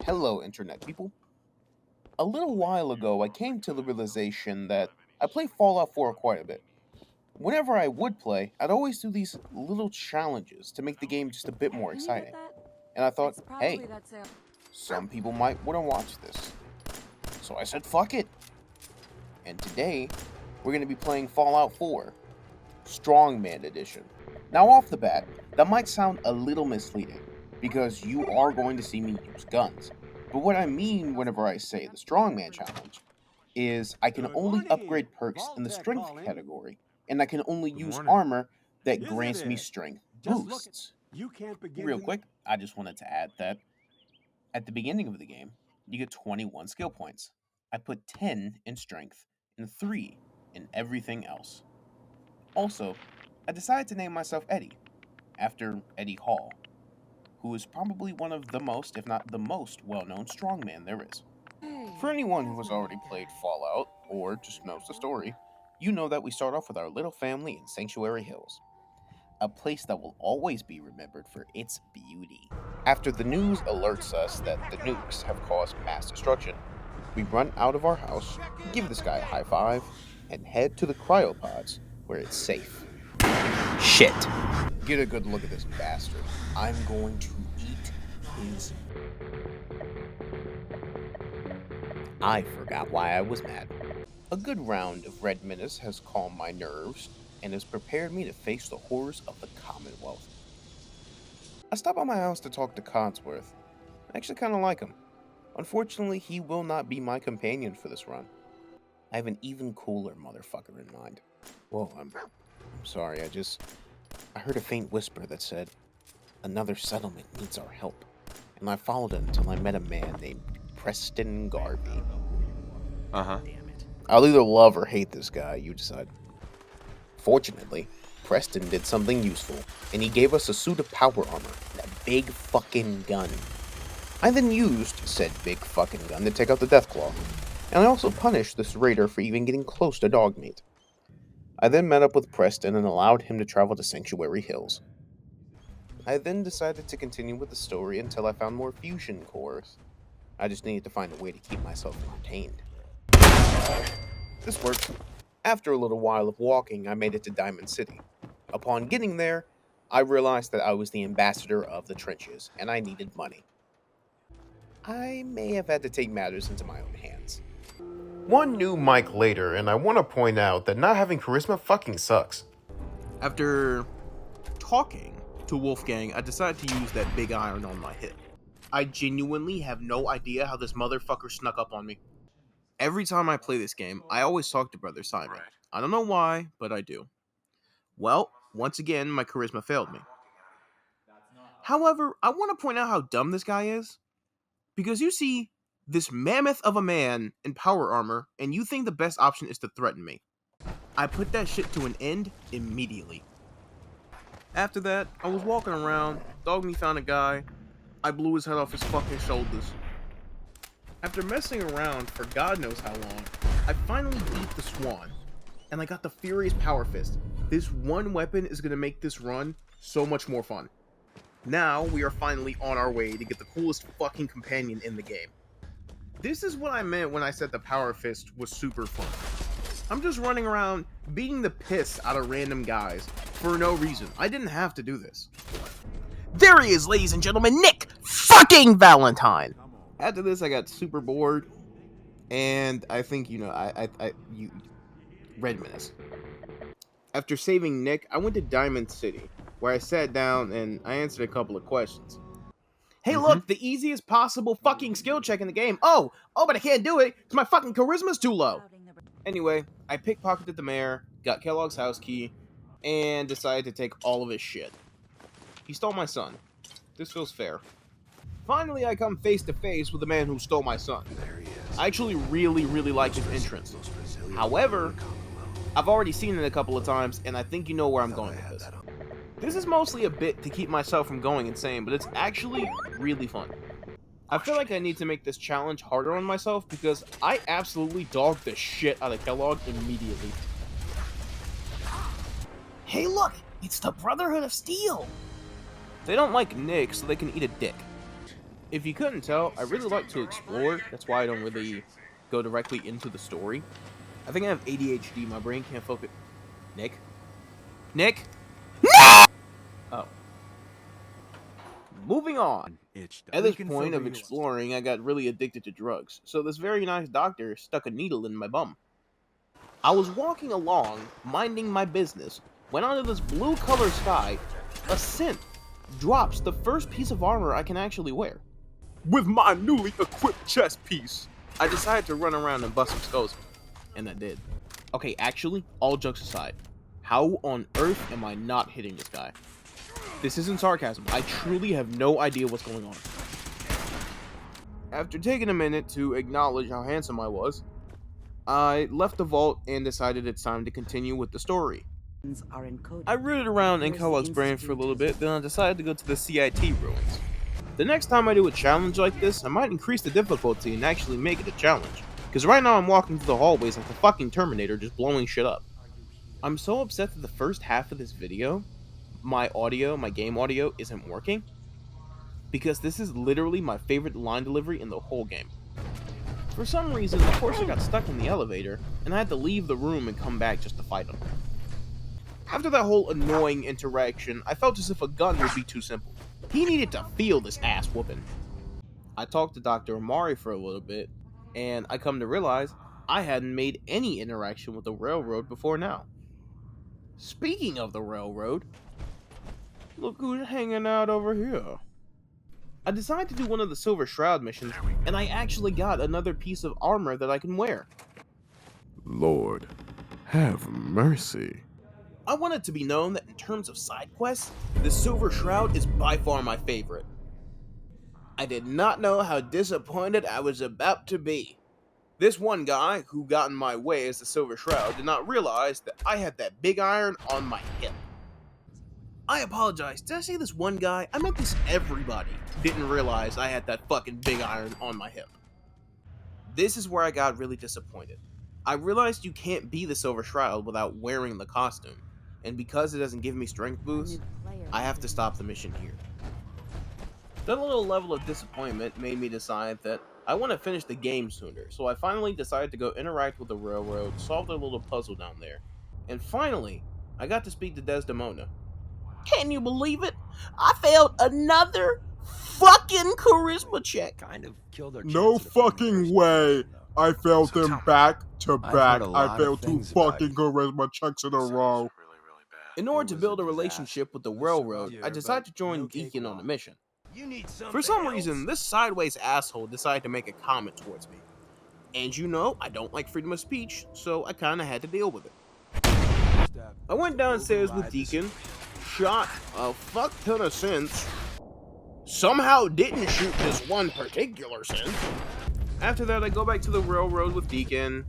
Hello, Internet people. A little while ago, I came to the realization that I play Fallout 4 quite a bit. Whenever I would play, I'd always do these little challenges to make the game just a bit more Can you get exciting. that? And I thought, It's probably hey, that sale. some people might want to watch this. So I said, fuck it. And today, we're going to be playing Fallout 4, Strongman Edition. Now, off the bat, that might sound a little misleading, because you are going to see me use guns. But what I mean whenever I say the Strongman Challenge is I can Good only morning. upgrade perks in the Vault-Tec strength calling. category, and I can only Good use morning. armor that Isn't grants me it? strength Just look, boosts. you can't begin Real to- quick, I just wanted to add that at the beginning of the game, you get 21 skill points. I put 10 in strength and 3 in everything else. Also, I decided to name myself Eddie, after Eddie Hall, who is probably one of the most, if not the most, well-known strongman there is. For anyone who has already played Fallout, or just knows the story, you know that we start off with our little family in Sanctuary Hills, a place that will always be remembered for its beauty. After the news alerts us that the nukes have caused mass destruction, we run out of our house, give this guy a high five, and head to the cryopods where it's safe. Shit. Get a good look at this bastard. I'm going to eat his... I forgot why I was mad. A good round of Red Menace has calmed my nerves and has prepared me to face the horrors of the Commonwealth. I stop by my house to talk to Codsworth. I actually kind of like him. Unfortunately, he will not be my companion for this run. I have an even cooler motherfucker in mind. Whoa, I'm sorry, I heard a faint whisper that said, another settlement needs our help. And I followed it until I met a man named Preston Garvey. Uh-huh. I'll either love or hate this guy, you decide. Fortunately, Preston did something useful, and he gave us a suit of power armor and a big fucking gun. I then used said big fucking gun to take out the Deathclaw, and I also punished this raider for even getting close to Dogmeat. I then met up with Preston and allowed him to travel to Sanctuary Hills. I then decided to continue with the story until I found more fusion cores. I just needed to find a way to keep myself entertained. This worked. After a little while of walking, I made it to Diamond City. Upon getting there, I realized that I was the ambassador of the trenches, and I needed money. I may have had to take matters into my own hands. One new mic later, and I want to point out that not having charisma fucking sucks. After talking to Wolfgang, I decided to use that big iron on my hip. I genuinely have no idea how this motherfucker snuck up on me. Every time I play this game, I always talk to Brother Simon. I don't know why, but I do. Well, once again, my charisma failed me. However, I want to point out how dumb this guy is. Because you see this mammoth of a man in power armor, and you think the best option is to threaten me. I put that shit to an end immediately. After that, I was walking around, Dogmeat found a guy, I blew his head off his fucking shoulders. After messing around for God knows how long, I finally beat the Swan, and I got the Furious Power Fist. This one weapon is going to make this run so much more fun. Now, we are finally on our way to get the coolest fucking companion in the game. This is what I meant when I said the Power Fist was super fun. I'm just running around beating the piss out of random guys for no reason. I didn't have to do this. There he is, ladies and gentlemen, Nick fucking Valentine! After this, I got super bored, and I think, Red Menace. After saving Nick, I went to Diamond City, where I sat down and I answered a couple of questions. Hey, look, the easiest possible fucking skill check in the game. Oh, but I can't do it because my fucking charisma's too low. Anyway, I pickpocketed the mayor, got Kellogg's house key, and decided to take all of his shit. He stole my son. This feels fair. Finally, I come face to face with the man who stole my son. I actually really like his entrance. However, I've already seen it a couple of times, and I think you know where I'm going with this. This is mostly a bit to keep myself from going insane, but it's actually really fun. I feel like I need to make this challenge harder on myself because I absolutely dogged the shit out of Kellogg immediately. Hey look, it's the Brotherhood of Steel! They don't like Nick, so they can eat a dick. If you couldn't tell, I really like to explore. That's why I don't really go directly into the story. I think I have ADHD. My brain can't focus. Nick? Nick? Oh. Moving on. At this point of exploring, I got really addicted to drugs. So this very nice doctor stuck a needle in my bum. I was walking along, minding my business, when out of this blue color sky, a synth drops the first piece of armor I can actually wear. With my newly equipped chest piece, I decided to run around and bust some skulls, and I did. Okay, actually, all jokes aside, how on earth am I not hitting this guy? This isn't sarcasm, I truly have no idea what's going on. After taking a minute to acknowledge how handsome I was, I left the vault and decided it's time to continue with the story. I rooted around in Kellogg's brain for a little bit, then I decided to go to the CIT ruins. The next time I do a challenge like this, I might increase the difficulty and actually make it a challenge. Because right now I'm walking through the hallways like the fucking Terminator just blowing shit up. I'm so upset that the first half of this video, my game audio, isn't working. Because this is literally my favorite line delivery in the whole game. For some reason, the Corsair got stuck in the elevator, and I had to leave the room and come back just to fight him. After that whole annoying interaction, I felt as if a gun would be too simple. He needed to feel this ass whooping. I talked to Dr. Amari for a little bit, and I come to realize I hadn't made any interaction with the railroad before now. Speaking of the railroad, look who's hanging out over here. I decided to do one of the Silver Shroud missions, and I actually got another piece of armor that I can wear. Lord, have mercy. I want it to be known that in terms of side quests, the Silver Shroud is by far my favorite. I did not know how disappointed I was about to be. This one guy who got in my way as the Silver Shroud did not realize that I had that big iron on my hip. I apologize, did I say this one guy? I meant this everybody didn't realize I had that fucking big iron on my hip. This is where I got really disappointed. I realized you can't be the Silver Shroud without wearing the costume, and because it doesn't give me strength boosts, I have to stop the mission here. That little level of disappointment made me decide that I want to finish the game sooner, so I finally decided to go interact with the railroad, solve their little puzzle down there, and finally, I got to speak to Desdemona. Can you believe it? I failed another fucking charisma check. Kind of killed our No chance at a friend fucking first. way. I failed So him tell me, back to I've back. heard a I lot failed of 2 things about fucking you. charisma checks in a row. In order to build a relationship with the railroad, I decided to join Deacon on a mission. For some reason, this sideways asshole decided to make a comment towards me. And you know, I don't like freedom of speech, so I kinda had to deal with it. I went downstairs with Deacon, shot a fuck ton of synths, somehow didn't shoot this one particular synth. After that, I go back to the railroad with Deacon,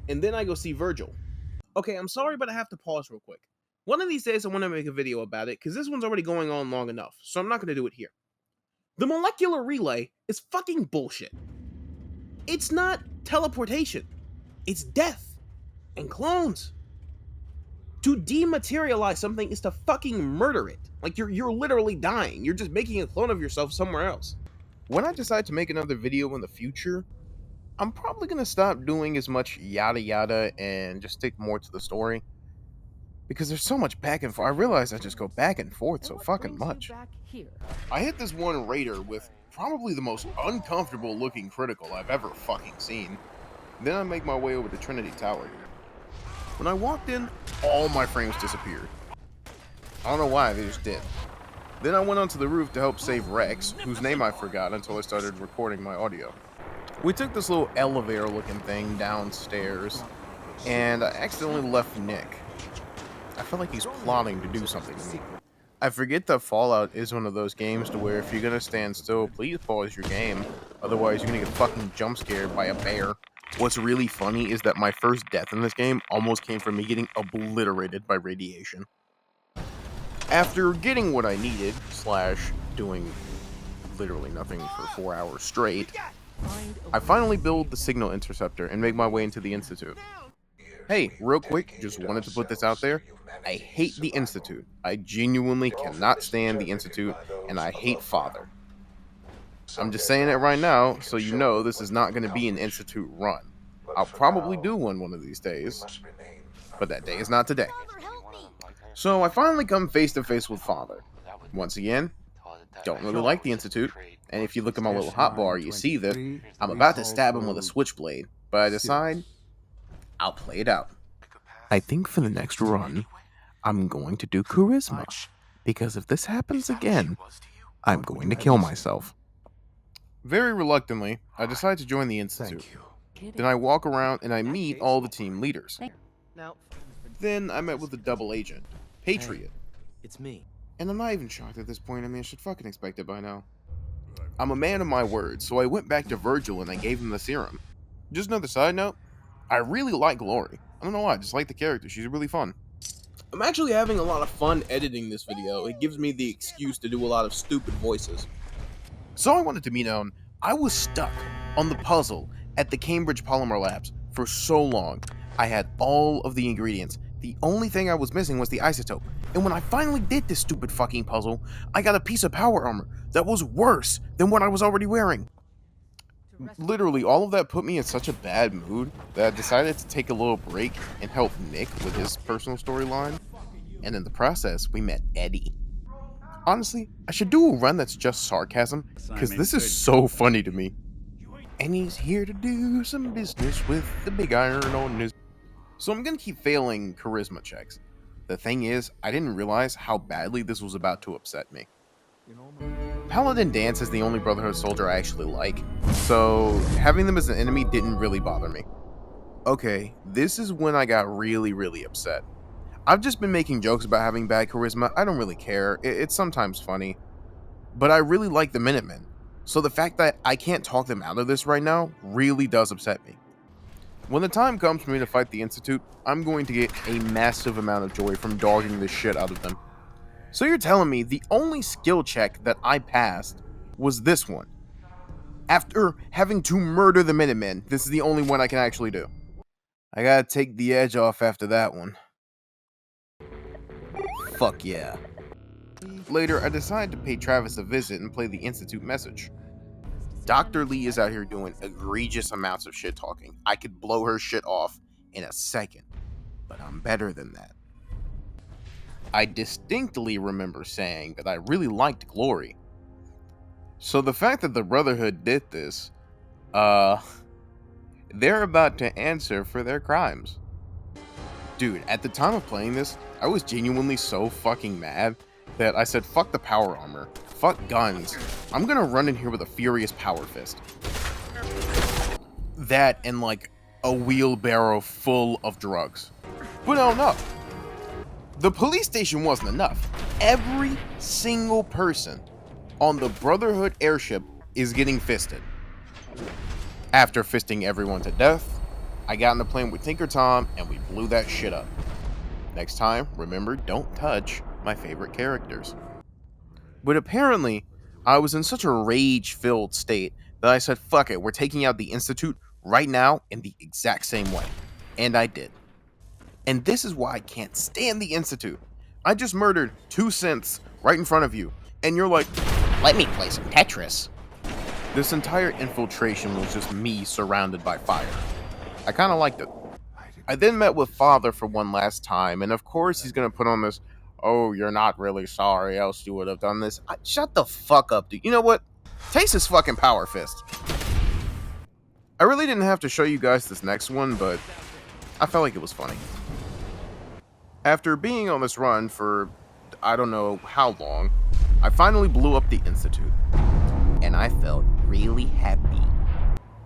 and then I go see Virgil. Okay, I'm sorry, but I have to pause real quick. One of these days, I want to make a video about it, because this one's already going on long enough, so I'm not going to do it here. The molecular relay is fucking bullshit. It's not teleportation. It's death. And clones. To dematerialize something is to fucking murder it. Like, you're literally dying. You're just making a clone of yourself somewhere else. When I decide to make another video in the future, I'm probably going to stop doing as much yada yada and just stick more to the story. Because there's so much back and forth. I realize I just go back and forth so fucking much. I hit this one raider with probably the most uncomfortable looking critical I've ever fucking seen. Then I make my way over to Trinity Tower. When I walked in, all my frames disappeared. I don't know why, they just did. Then I went onto the roof to help save Rex, whose name I forgot until I started recording my audio. We took this little elevator looking thing downstairs, and I accidentally left Nick. I feel like he's plotting to do something to me. I forget that Fallout is one of those games to where if you're gonna stand still, please pause your game. Otherwise, you're gonna get fucking jump scared by a bear. What's really funny is that my first death in this game almost came from me getting obliterated by radiation. After getting what I needed, / doing literally nothing for 4 hours straight, I finally build the signal interceptor and make my way into the Institute. Hey, real quick, just wanted to put this out there. I hate the Institute. I genuinely cannot stand the Institute, and I hate Father. I'm just saying it right now, so you know this is not going to be an Institute run. I'll probably do one of these days, but that day is not today. So I finally come face to face with Father. Once again, don't really like the Institute, and if you look at my little hotbar, you see that I'm about to stab him with a switchblade, but I decide I'll play it out. I think for the next run, I'm going to do charisma, because if this happens again, I'm going to kill myself. Very reluctantly, I decide to join the Institute. Then I walk around and I meet all the team leaders. Then I met with the double agent, Patriot. It's me. And I'm not even shocked at this point. I mean, I should fucking expect it by now. I'm a man of my word, so I went back to Virgil and I gave him the serum. Just another side note, I really like Glory. I don't know why, I just like the character. She's really fun. I'm actually having a lot of fun editing this video. It gives me the excuse to do a lot of stupid voices. So I wanted to be known, I was stuck on the puzzle at the Cambridge Polymer Labs for so long. I had all of the ingredients. The only thing I was missing was the isotope. And when I finally did this stupid fucking puzzle, I got a piece of power armor that was worse than what I was already wearing. Literally, all of that put me in such a bad mood that I decided to take a little break and help Nick with his personal storyline. And in the process, we met Eddie. Honestly, I should do a run that's just sarcasm, because this is so funny to me. And he's here to do some business with the big iron on his... So I'm gonna keep failing charisma checks. The thing is, I didn't realize how badly this was about to upset me. Paladin Danse is the only Brotherhood soldier I actually like, so having them as an enemy didn't really bother me. Okay, this is when I got really upset. I've just been making jokes about having bad charisma. I don't really care. It's sometimes funny. But I really like the Minutemen. So the fact that I can't talk them out of this right now really does upset me. When the time comes for me to fight the Institute, I'm going to get a massive amount of joy from dogging the shit out of them. So you're telling me the only skill check that I passed was this one? After having to murder the Minutemen, this is the only one I can actually do. I gotta take the edge off after that one. Fuck yeah. Later, I decide to pay Travis a visit and play the Institute message. Dr. Lee is out here doing egregious amounts of shit talking. I could blow her shit off in a second, but I'm better than that. I distinctly remember saying that I really liked Glory. So the fact that the Brotherhood did this, they're about to answer for their crimes. Dude, at the time of playing this, I was genuinely so fucking mad that I said, fuck the power armor, fuck guns, I'm gonna run in here with a furious power fist. That and like a wheelbarrow full of drugs. But no. The police station wasn't enough. Every single person on the Brotherhood airship is getting fisted. After fisting everyone to death, I got in the plane with Tinker Tom and we blew that shit up. Next time, remember, don't touch my favorite characters. But apparently, I was in such a rage-filled state that I said, fuck it, we're taking out the Institute right now in the exact same way. And I did. And this is why I can't stand the Institute. I just murdered 2 synths right in front of you, and you're like, let me play some Tetris. This entire infiltration was just me surrounded by fire. I kind of liked it. I then met with Father for one last time, and of course he's gonna put on this, oh, you're not really sorry, else you would have done this. Shut the fuck up, dude. You know what? Taste his fucking power fist. I really didn't have to show you guys this next one, but I felt like it was funny. After being on this run for I don't know how long, I finally blew up the Institute. And I felt really happy.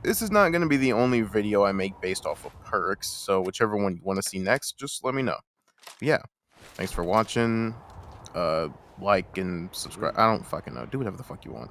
This is not going to be the only video I make based off of perks, so whichever one you want to see next, just let me know. But yeah, thanks for watching. Like and subscribe. I don't fucking know. Do whatever the fuck you want.